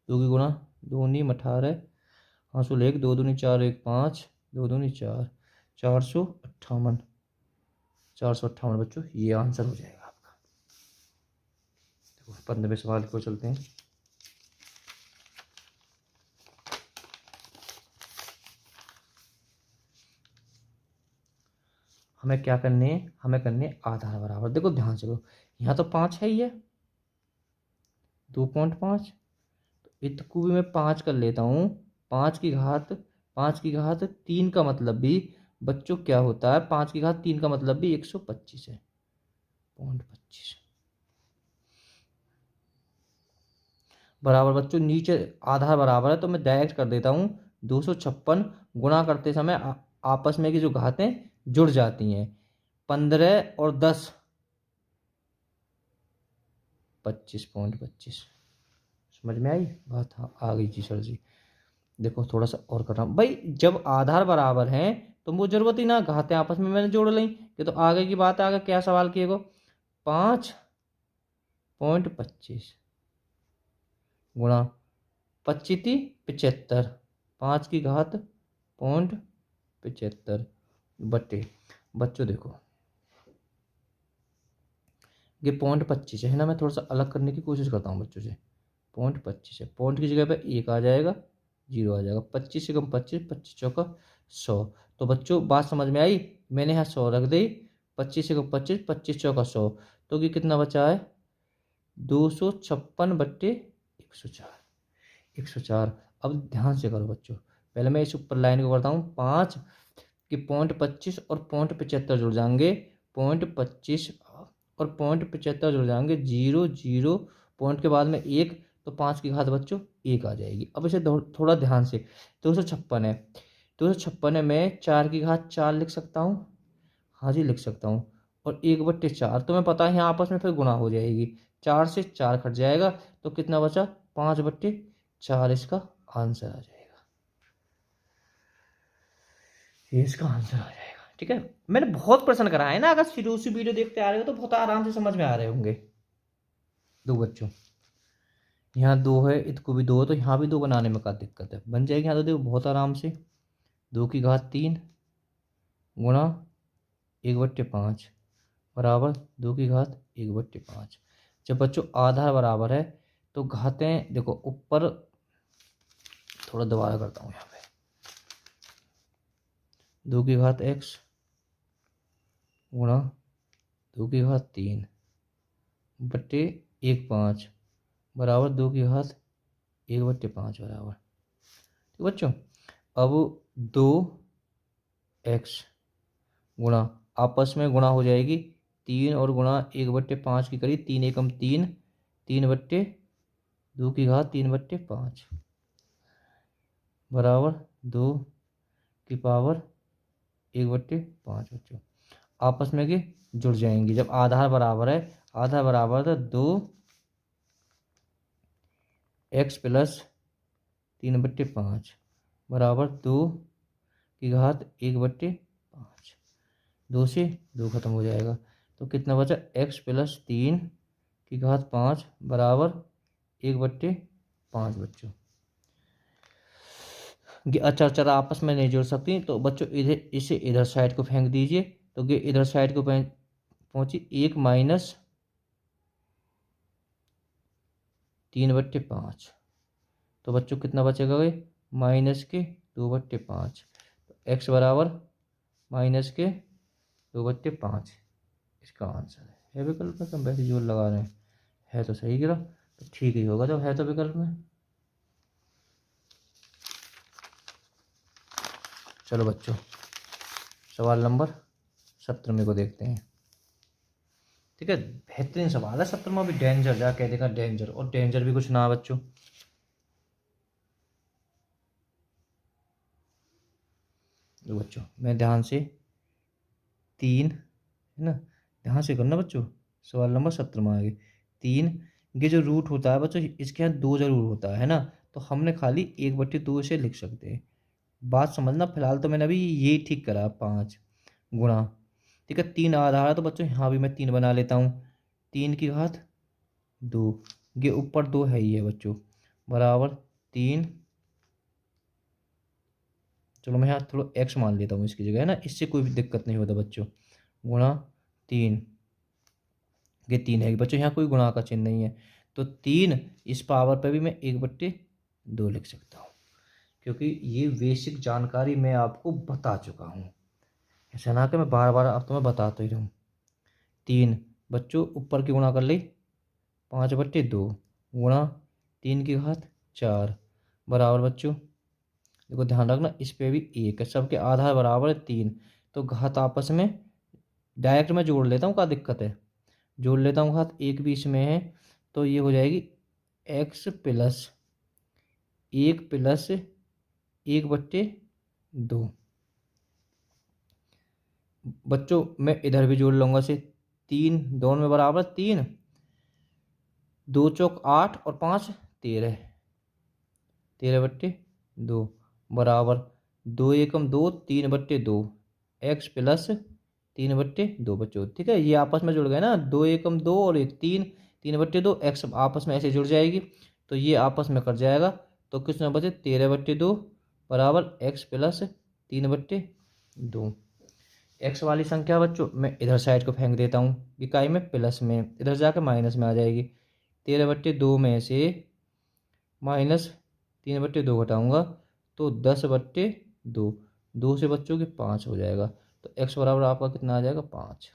2 की गुणा 2 नी 18, हासुल 1, 2 दूनी 4, 1 5, 2 दूनी 4, 458, 458 बच्चों ये आंसर हो जाएगा आपका। देखो 15वें सवाल को चलते हैं। हमें क्या करने हैं, हमें करने आधार बराबर। देखो ध्यान से करो, यहाँ तो 5 है ही है, 2.5। तो इतकू भी मैं 5 कर लेता हूँ। 5 की घात 3 का मतलब भी बच्चों क्या होता है, 5 की घात 3 का मतलब भी 125 है, 0.25 बराबर। बच्चों नीचे आधार बराबर है, तो मैं डायरेक्ट कर देता हूँ 256। गुणा करते समय आपस में की जो घातें जुड़ जाती हैं, 15 और 10, 25.25। समझ में आई बात, हाँ आ गई जी सर जी। देखो थोड़ा सा और कर रहा हूँ भाई, जब आधार बराबर हैं तो वो जरूरत ही ना, घातें आपस में मैंने जोड़ ली। ये तो आगे की बात है, आगे क्या सवाल किए गो, 5.25 गुणा 25 75, 5 की घात 0.75 बटे। बच्चों देखो ये 0.25 है ना, मैं थोड़ा सा अलग करने की कोशिश करता हूँ बच्चों से। 0.25 है, पॉइंट की जगह पे 1 आ जाएगा, 0 आ जाएगा। 25 से कम 25, 25 × 100। तो बच्चों बात समझ में आई, मैंने यहाँ 100 रख दी। 25 से कम 25, 25 × 100, तो ये कितना बचा है, 256/104, 104। अब ध्यान से करो बच्चों, पहले मैं इस ऊपर लाइन को करता हूँ, 5 कि 0.25 और 0.75 जुड़ जाएंगे, 0.25 और 0.75 जुड़ जाएंगे, 0 0 पॉइंट के बाद में 1, तो 5 की घात बच्चों 1 आ जाएगी। अब इसे थोड़ा ध्यान से, 256 है, 256 है, मैं 4 की घात 4 लिख सकता हूँ, हाँ जी लिख सकता हूँ। और 1/4 तो मैं पता है यहाँ आपस में फिर गुणा हो जाएगी, 4 से 4 कट जाएगा, तो कितना बचा, 5/4 इसका आंसर आ जाएगा। ये इसका आंसर आ जाएगा, ठीक है। मैंने बहुत प्रश्न कराए है ना, अगर शुरू से वीडियो देखते आ रहे हो तो बहुत आराम से समझ में आ रहे होंगे। दो बच्चों, यहाँ 2 है, इसको भी 2 है, तो यहाँ भी 2 बनाने में क्या दिक्कत है, बन जाएगी यहाँ तो देखो बहुत आराम से। 2 की घात 3 गुणा 1/5 बराबर 2 की घात 1/5। जब बच्चों आधार बराबर है तो घातें देखो ऊपर, थोड़ा दोबारा करता हूँ यहाँ पे, 2 की घात x गुणा 2 की घात 3 बट्टे 1/5 बराबर 2 की घात 1/5 बराबर। तो बच्चों अब 2x गुणा, आपस में गुणा हो जाएगी, 3 और गुणा 1/5 की करी, 3 एकम 3, 3/2 बराबर 2 की पावर 1/5 बच्चों। आपस में की जुड़ जाएंगी, जब आधार बराबर है, आधार बराबर तो 2x + 3/5 बराबर 2 की घात 1/5। 2 से 2 खत्म हो जाएगा, तो कितना बचा, x + 3 की घात 5 बराबर 1/5 बच्चों। अच्छा अच्छा आपस में नहीं जुड़ सकती, तो बच्चों इधर इसे इधर साइड को फेंक दीजिए, तो ये इधर साइड को पहुंची 1 - 3/5। तो बच्चों कितना बचेगा, भाई -2/5। तो x बराबर -2/5 इसका आंसर है। है विकल्प में, तो हम वैसे जोड़ लगा रहे हैं। है तो सही गिरा, तो ठीक ही होगा जब है तो विकल्प में। चलो बच्चों, सवाल नंबर 17 को देखते हैं। ठीक है, बेहतरीन सवाल है 17वां भी। डेंजर जा कह देगा, डेंजर, और डेंजर भी कुछ ना बच्चों। तो बच्चों मैं ध्यान से 3 है ना, ध्यान से करना बच्चों। सवाल नंबर 17 आगे 3, ये जो रूट होता है बच्चों, इसके यहाँ 2 जरूर होता है ना, तो हमने खाली 1/2 से लिख सकते हैं। बात समझना, फिलहाल तो मैंने अभी ये ठीक करा 5 गुणा। ठीक है, 3 आधार है तो बच्चों यहाँ भी मैं 3 बना लेता हूँ। 3 की घात 2, ये ऊपर 2 है ही है बच्चों, बराबर 3। चलो मैं यहाँ थोड़ा एक्स मान लेता हूँ इसकी जगह, है ना, इससे कोई भी दिक्कत नहीं होता बच्चों। गुणा 3, ये 3 है बच्चों, यहाँ कोई गुणा का चिन्ह नहीं है, तो 3 इस पावर पे भी मैं 1/2 लिख सकता हूँ, क्योंकि ये बेसिक जानकारी मैं आपको बता चुका हूँ। ऐसा ना कि मैं बार बार अब तो मैं बताता ही रहूँ। 3 बच्चों ऊपर की गुणा कर ली, 5/2 गुणा 3 की घात 4, बराबर बच्चों, देखो ध्यान रखना इस पे भी 1 है, सबके आधार बराबर है 3, तो घात आपस में डायरेक्ट में जोड़ लेता हूँ, क्या दिक्कत है, जोड़ लेता हूँ घात, 1 भी इसमें है, तो ये हो जाएगी x प्लस 1 बच्चों मैं इधर भी जोड़ लूँगा से, 3 दोनों में बराबर 3, 2 चौक 8 और 5 13, 13/2 बराबर 2 एकम 2, 3/2 x प्लस 3/2 बच्चों। ठीक है, ये आपस में जुड़ गए ना, 2 एकम 2 और 1 3, 3/2 x आपस में ऐसे जुड़ जाएगी, तो ये आपस में कट जाएगा, तो कितना बचे 13/2 बराबर x प्लस 3/2। एक्स वाली संख्या बच्चों मैं इधर साइड को फेंक देता हूँ, इकाई में प्लस में, इधर जाकर माइनस में आ जाएगी। 13/2 में से माइनस 3/2 घटाऊंगा तो 10/2, 2 से बच्चों के 5 हो जाएगा, तो x बराबर आपका कितना आ जाएगा 5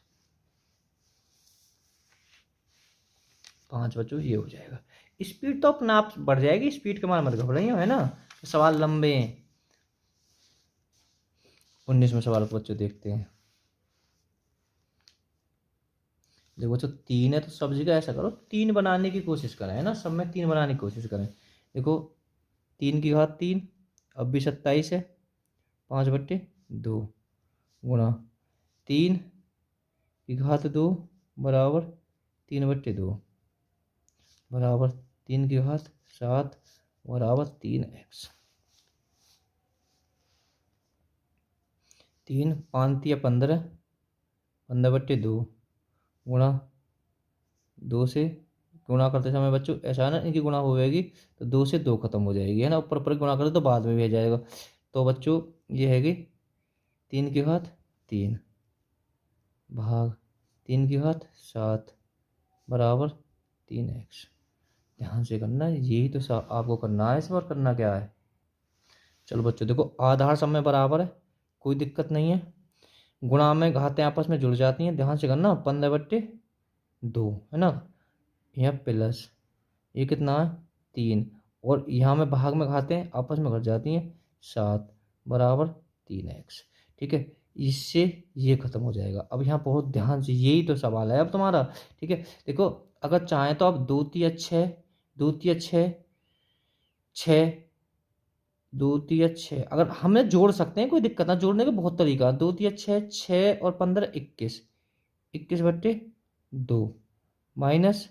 बच्चों, ये हो जाएगा। स्पीड तो अपना आप बढ़ जाएगी, स्पीड के मार मत घबराइए, है ना। सवाल लंबे हैं। 19वें सवाल को बच्चों देखते हैं। देखो बच्चों 3 है तो सब जगह ऐसा करो 3 बनाने की कोशिश करें, है ना, सब में 3 बनाने की कोशिश करें। देखो 3 की घात 3, अब भी 27 है, 5/2 गुणा 3 की घात 2 बराबर 3/2 बराबर 3 की घात 7 बराबर 3x। 3 5 या 15, 15/2 गुणा 2 से गुणा करते समय बच्चों ऐसा है ना, इनकी गुणा हो जाएगी तो 2 से 2 खत्म हो जाएगी, है ना, ऊपर ऊपर गुणा करें तो बाद में भी आ जाएगा, तो बच्चों ये हैगी 3 की घात 3 भाग 3 की घात 7 बराबर 3x। ध्यान से करना है, यही तो आपको करना है, इस बार करना क्या है। चलो बच्चों देखो आधार सब में बराबर है, कोई दिक्कत नहीं है, गुणा में घातें आपस में जुड़ जाती हैं, ध्यान से करना, 15/2 है ना, यहाँ प्लस ये कितना है 3, और यहाँ में भाग में घातें आपस में घट जाती हैं 7 बराबर 3x। ठीक है, इससे ये खत्म हो जाएगा। अब यहाँ बहुत ध्यान से, यही तो सवाल है अब तुम्हारा। ठीक है, देखो अगर चाहें तो आप 2 तिया 6, 2 तिया 6, 6, 2 तिया 6, अगर हमें जोड़ सकते हैं, कोई दिक्कत ना, जोड़ने का बहुत तरीका, 2 तिया 6, 6 और 15 21, 21/2 माइनस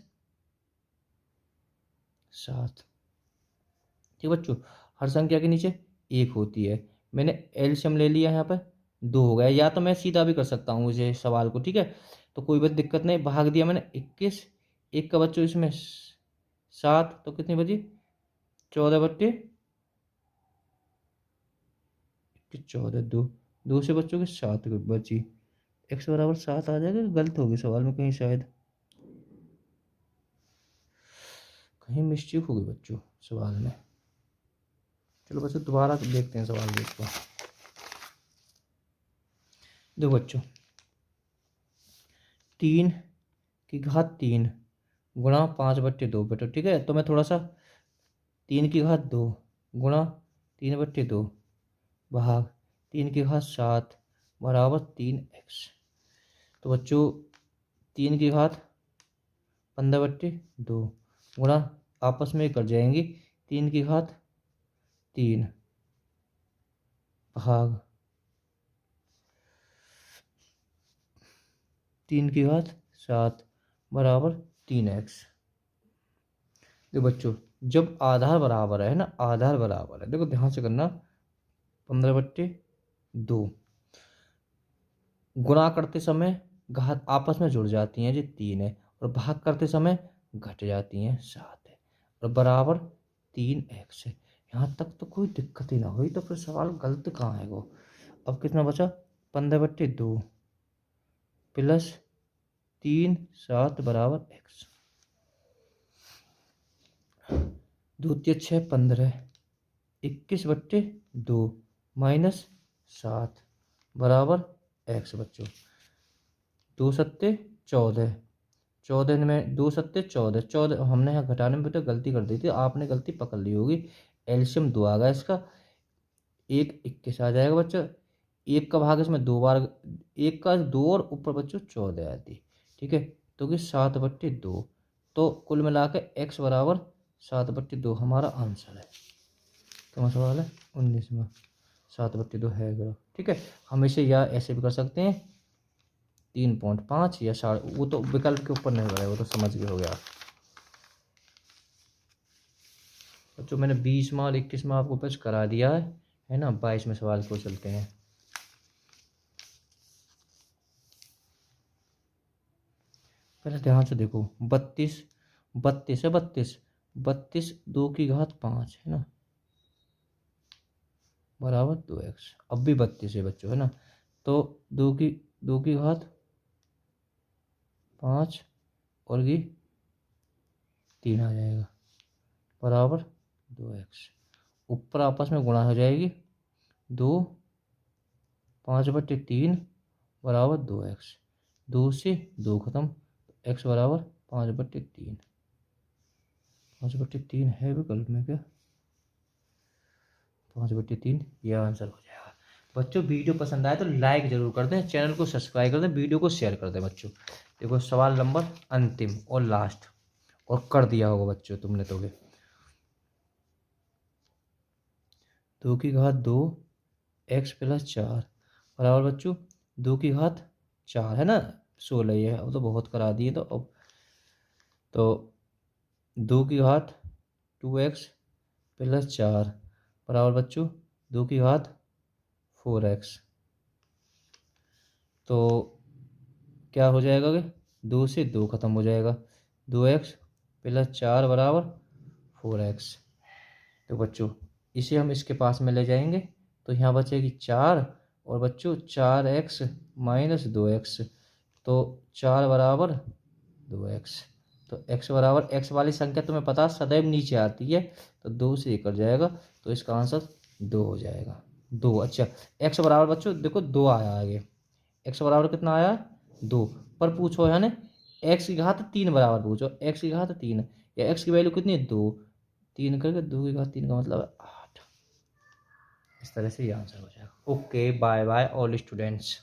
7। ठीक बच्चों, हर संख्या के नीचे 1 होती है, मैंने एलसीएम ले लिया यहाँ पर 2 हो गया, या तो मैं सीधा भी कर सकता हूँ इसे सवाल को। ठीक है, तो कोई बात दिक्कत नहीं, भाग दिया मैंने 21, 1 का बच्चों इसमें 7, तो कितनी बची 14/14, 2 2 से बच्चों के 7 बची, x बराबर 7 आ जाएगा। गलत होगी सवाल में कहीं, शायद कहीं मिस्टेक होगी बच्चों सवाल में। चलो बच्चों दोबारा देखते हैं सवाल देखो। देखो बच्चों 3 की घात 3 गुणा 5/2 बेटा, ठीक है। तो मैं थोड़ा सा 3 की घात 2 गुणा 3/2 भाग 3 की घात 7 बराबर 3x। तो बच्चों 3 की घात 15/2 गुणा, आपस में कट जाएंगी, 3 की घात 3 भाग 3 की घात 7 बराबर 3x। देखो बच्चों, जब आधार बराबर है ना, आधार बराबर है, देखो ध्यान से करना, 15/2 गुणा करते समय घात आपस में जुड़ जाती हैं, जो 3 है, और भाग करते समय घट जाती हैं, 7 है, और बराबर 3x है। यहाँ तक तो कोई दिक्कत ही ना हुई, तो फिर सवाल गलत कहाँ है वो। अब कितना बचा, 15/2 प्लस 3 7 बराबर x। द्वितीय 6 15 21/2 माइनस 7 बराबर x बच्चों। 2 सत्ते 14, 14 में 2 सत्ते 14, 14 हमने यहाँ घटाने में बेटा गलती कर दी थी, आपने गलती पकड़ ली होगी। एल्शियम 2 आ गया इसका, 1 21 आ जाएगा बच्चों। 1 का भाग इसमें 2 बार, 1 का 2 और ऊपर बच्चों 14 आती, ठीक है। तो कि 7/2, तो कुल मिला के x बराबर 7/2 हमारा आंसर है। तो सवाल है 19 में 7/2 है ग्राफ, ठीक है। हम इसे या ऐसे भी कर सकते हैं 3.5 या 4, वो तो विकल्प के ऊपर निर्भर है, वो तो समझ गए हो गया। बच्चों मैंने 20 मार्क 21 मार्क आपको पेश करा दिया है ना। 22 में सवाल को चलते हैं। पहले ध्यान से देखो, 32 32 है, 32 2 की घात 5 है ना, बराबर 2x। अब भी 32 है बच्चों, है ना, तो 2 की घात 5 और ये 3 आ जाएगा, बराबर 2x। ऊपर आपस में गुणा हो जाएगी, 2 5/3 बराबर 2x। 2 से 2 खत्म, x बराबर 5/3। 5/3 है विकल्प में क्या, 5/3 यह आंसर हो जाएगा। बच्चों वीडियो पसंद आए तो लाइक जरूर कर दें, चैनल को सब्सक्राइब कर दें, वीडियो को शेयर कर दें बच्चों। देखो सवाल नंबर अंतिम और लास्ट, और कर दिया होगा बच्चों तुमने तो। 2 की घात 2 x प्लस 4 बराबर बच्चों 2 की घात 4 है ना, 16 ये है, अब तो बहुत करा दिए। तो अब तो 2 की घात 2x प्लस 4 बराबर बच्चों 2 की घात 4x। तो क्या हो जाएगा कि 2 से 2 खत्म हो जाएगा, 2x प्लस 4 बराबर 4x। तो बच्चों इसे हम इसके पास में ले जाएंगे, तो यहाँ बचेगी 4, और बच्चों 4x माइनस 2x, तो 4 बराबर 2x। तो x बराबर, x वाली संख्या तुम्हें पता सदैव नीचे आती है, तो 2 से 1 कट जाएगा, तो इसका आंसर 2 हो जाएगा, 2। अच्छा x बराबर बच्चों देखो 2 आया आगे, x बराबर कितना आया 2, पर पूछो है ना x की घात 3 बराबर पूछो, x की घात 3 या x की वैल्यू कितनी है 2, 3 करके 2 की घात 3 का मतलब है 8। इस तरह से ये आंसर हो जाएगा। Okay bye bye all students.